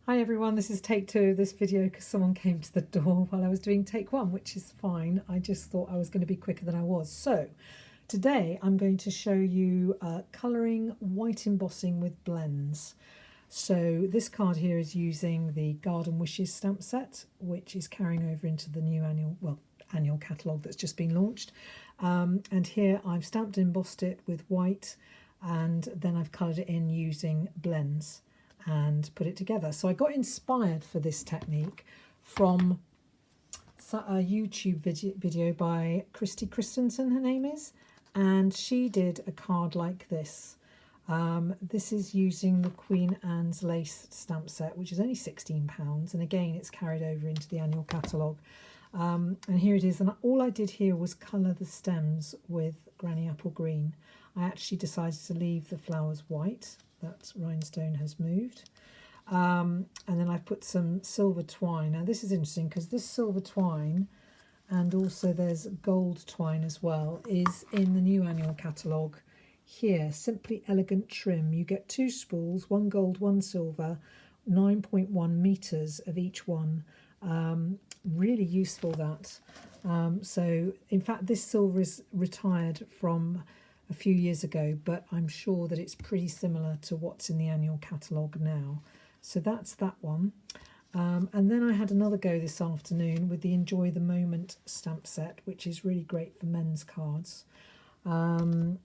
Hi everyone, this is take two of this video because someone came to the door while I was doing take one, which is fine. I just thought I was going to be quicker than I was. So today I'm going to show you colouring white embossing with blends. So this card here is using the Garden Wishes stamp set, which is carrying over into the new annual catalogue that's just been launched. And here I've stamped and embossed it with white, and then I've coloured it in using blends and put it together. So I got inspired for this technique from a YouTube video by Christy Christensen, her name is, and she did a card like this. This is using the Queen Anne's lace stamp set, which is only £16, and again it's carried over into the annual catalogue. And here it is, and all I did here was colour the stems with Granny Apple Green. I actually decided to leave the flowers white. That rhinestone has moved. And then I've put some silver twine. Now this is interesting because this silver twine, and also there's gold twine as well, is in the new annual catalogue here. Simply Elegant Trim. You get 2 spools, 1 gold, 1 silver, 9.1 metres of each one. Really useful, that. So in fact this silver is retired from a few years ago, but I'm sure that it's pretty similar to what's in the annual catalogue now. So that's that one. And then I had another go this afternoon with the Enjoy the Moment stamp set, which is really great for men's cards. And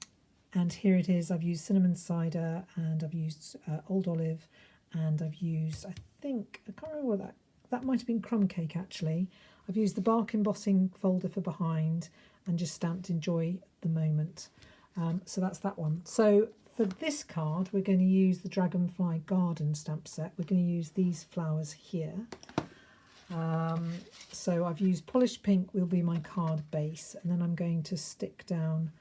here it is. I've used cinnamon cider, and I've used old olive, and I've used, I can't remember what that might have been crumb cake actually. I've used the bark embossing folder for behind and just stamped Enjoy the Moment. So that's that one. So for this card, we're going to use the Dragonfly Garden stamp set. We're going to use these flowers here. So I've used polished pink, will be my card base, and then I'm going to stick down.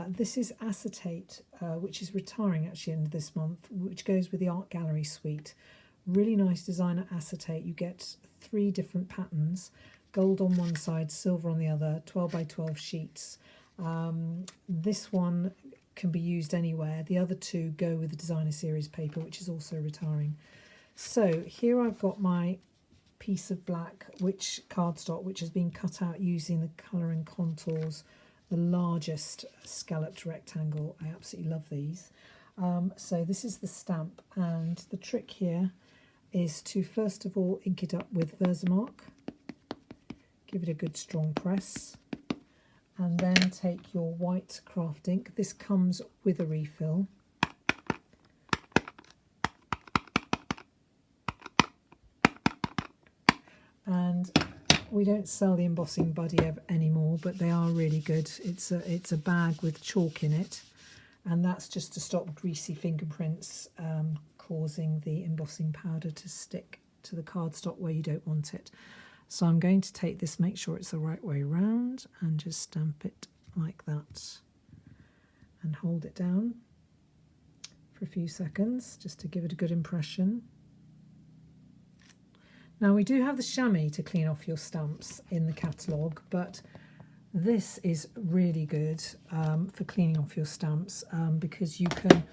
This is acetate, which is retiring actually end of this month, which goes with the Art Gallery suite. Really nice designer acetate. You get 3 different patterns, gold on one side, silver on the other, 12 by 12 sheets. This one can be used anywhere. The other 2 go with the designer series paper, which is also retiring. So here I've got my piece of black cardstock, which has been cut out using the Colour and Contours, the largest scalloped rectangle. I absolutely love these. So this is the stamp, and the trick here is to first of all ink it up with Versamark. Give it a good strong press. And then take your white craft ink. This comes with a refill. And we don't sell the embossing buddy anymore, but they are really good. It's a bag with chalk in it, and that's just to stop greasy fingerprints causing the embossing powder to stick to the cardstock where you don't want it. So I'm going to take this, make sure it's the right way round, and just stamp it like that and hold it down for a few seconds just to give it a good impression. Now we do have the chamois to clean off your stamps in the catalogue, but this is really good for cleaning off your stamps because you can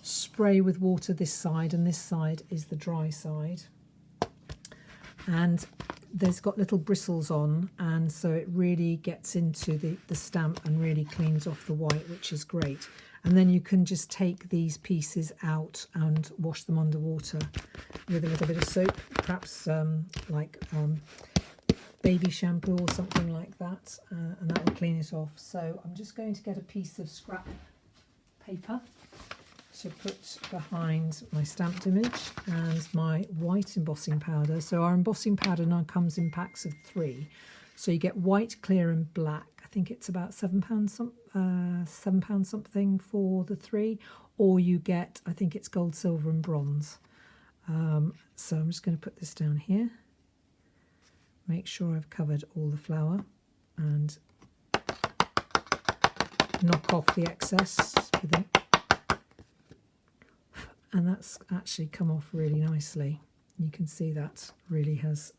spray with water this side, and this side is the dry side. And there's got little bristles on, and so it really gets into the stamp and really cleans off the white, which is great. And then you can just take these pieces out and wash them underwater with a little bit of soap, perhaps baby shampoo or something like that, and that will clean it off. So I'm just going to get a piece of scrap paper to put behind my stamped image and my white embossing powder. So our embossing powder now comes in packs of 3. So you get white, clear and black. I think it's about £7 something for the 3, or you get, I think it's gold, silver and bronze. So I'm just going to put this down here. Make sure I've covered all the flower and knock off the excess with it. And that's actually come off really nicely. You can see that really has,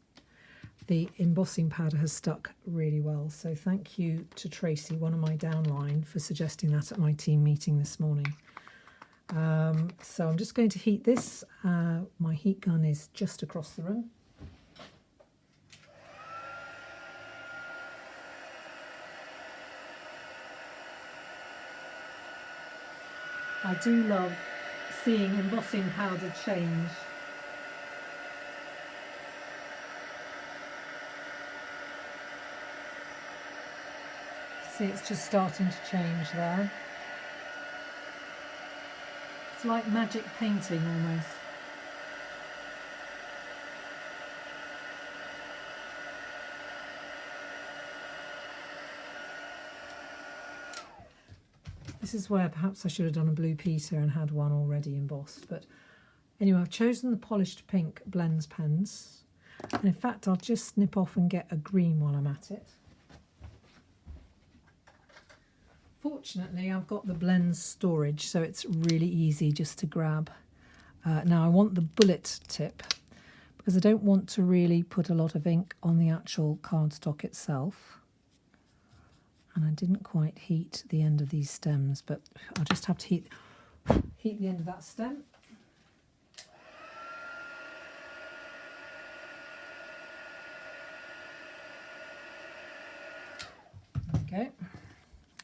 the embossing powder has stuck really well. So thank you to Tracy, one of my downline, for suggesting that at my team meeting this morning. So I'm just going to heat this. My heat gun is just across the room. I do love seeing embossing powder change. See, it's just starting to change there. It's like magic painting almost. This is where perhaps I should have done a Blue Peter and had one already embossed. But anyway, I've chosen the polished pink blends pens. And in fact, I'll just snip off and get a green while I'm at it. Fortunately, I've got the blends storage, so it's really easy just to grab. Now I want the bullet tip because I don't want to really put a lot of ink on the actual cardstock itself. And I didn't quite heat the end of these stems, but I'll just have to heat the end of that stem. There we go.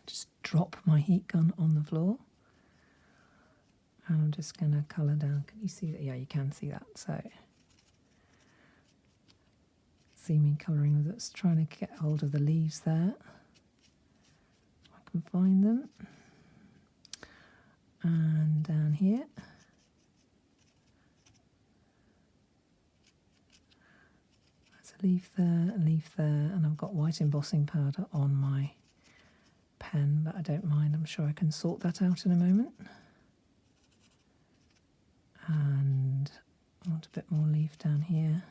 Just drop my heat gun on the floor. And I'm just going to colour down. Can you see that? Yeah, you can see that. So, see me colouring with it, trying to get hold of the leaves there. I can find them. And down here. There's a leaf there, and I've got white embossing powder on my pen, but I don't mind. I'm sure I can sort that out in a moment. And I want a bit more leaf down here.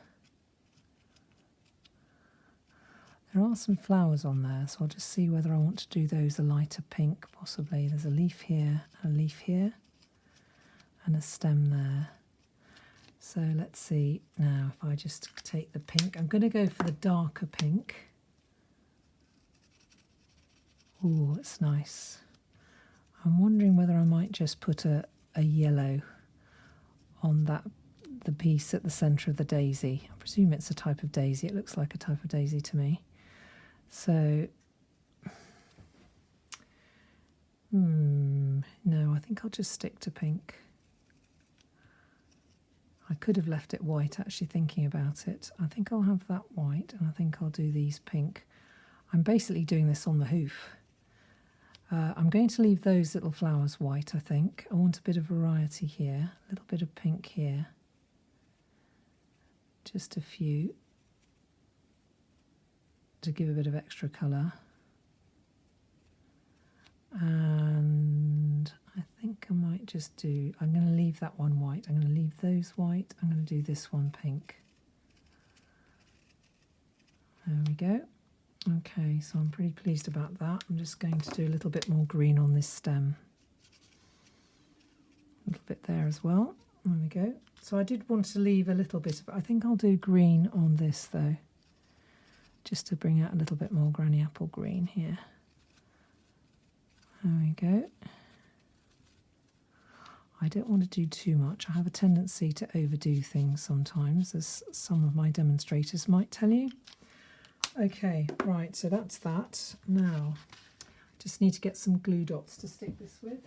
There are some flowers on there, so I'll just see whether I want to do those a lighter pink, possibly. There's a leaf here, a leaf here, and a stem there. So let's see now if I just take the pink. I'm going to go for the darker pink. Oh, it's nice. I'm wondering whether I might just put a yellow on the piece at the centre of the daisy. I presume it's a type of daisy. It looks like a type of daisy to me. So, no, I think I'll just stick to pink. I could have left it white, actually, thinking about it. I think I'll have that white, and I think I'll do these pink. I'm basically doing this on the hoof. I'm going to leave those little flowers white, I think. I want a bit of variety here, a little bit of pink here. Just a few to give a bit of extra colour. And I think I might just do, I'm going to leave that one white. I'm going to leave those white. I'm going to do this one pink. There we go. Okay, so I'm pretty pleased about that. I'm just going to do a little bit more green on this stem. A little bit there as well. There we go. So I did want to leave a little bit of, I think I'll do green on this though, just to bring out a little bit more granny apple green here. There we go. I don't want to do too much. I have a tendency to overdo things sometimes, as some of my demonstrators might tell you. Okay, right, so that's that. Now, just need to get some glue dots to stick this with.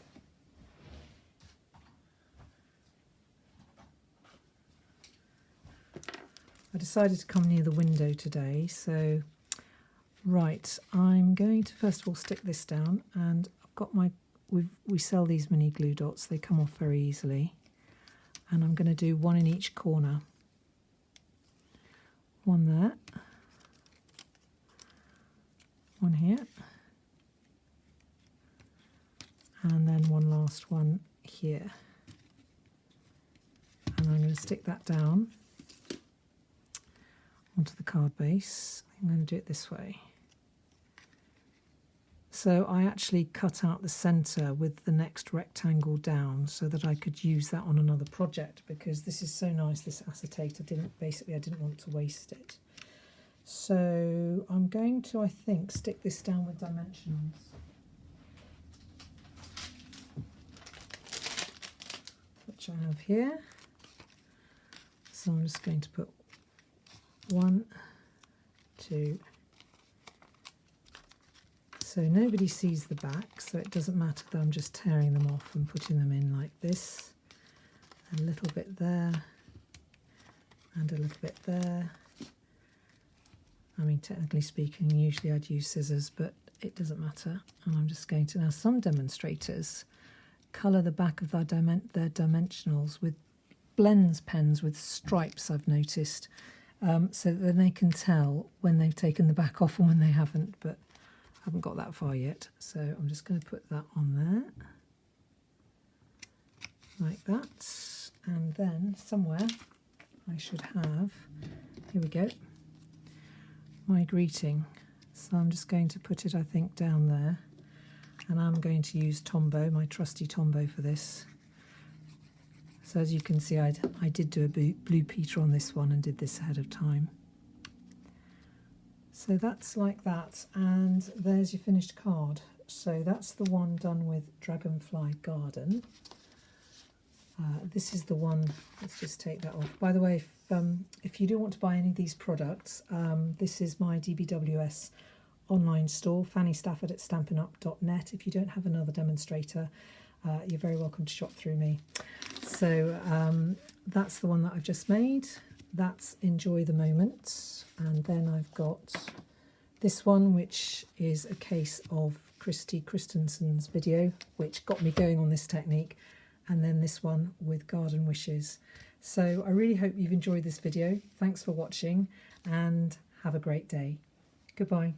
I decided to come near the window today, so right, I'm going to first of all stick this down, and I've got my, we sell these mini glue dots, they come off very easily, and I'm going to do one in each corner. One there. One here, and then one last one here, and I'm going to stick that down onto the card base. I'm going to do it this way. So I actually cut out the centre with the next rectangle down so that I could use that on another project, because this is so nice, this acetate. I didn't want to waste it. So I'm going to, I think, stick this down with dimensionals. which I have here. So I'm just going to put 1, 2. So nobody sees the back, so it doesn't matter that I'm just tearing them off and putting them in like this. A little bit there, and a little bit there. I mean, technically speaking, usually I'd use scissors, but it doesn't matter. And I'm just going to, now some demonstrators colour the back of their dimensionals with blends pens with stripes, I've noticed, so that then they can tell when they've taken the back off and when they haven't, but I haven't got that far yet. So I'm just going to put that on there, like that. And then somewhere I should have, here we go, my greeting. So I'm just going to put it, I think, down there. And I'm going to use Tombow, my trusty Tombow, for this. So as you can see, I did do a Blue Peter on this one and did this ahead of time. So that's like that, and there's your finished card. So that's the one done with Dragonfly Garden. This is the one, let's just take that off. By the way, if you do want to buy any of these products, this is my DBWS online store, Fanny Stafford at stampinup.net. If you don't have another demonstrator, you're very welcome to shop through me. So that's the one that I've just made. That's Enjoy the Moment. And then I've got this one, which is a case of Christy Christensen's video, which got me going on this technique. And then this one with Garden Wishes. So I really hope you've enjoyed this video. Thanks for watching and have a great day. Goodbye.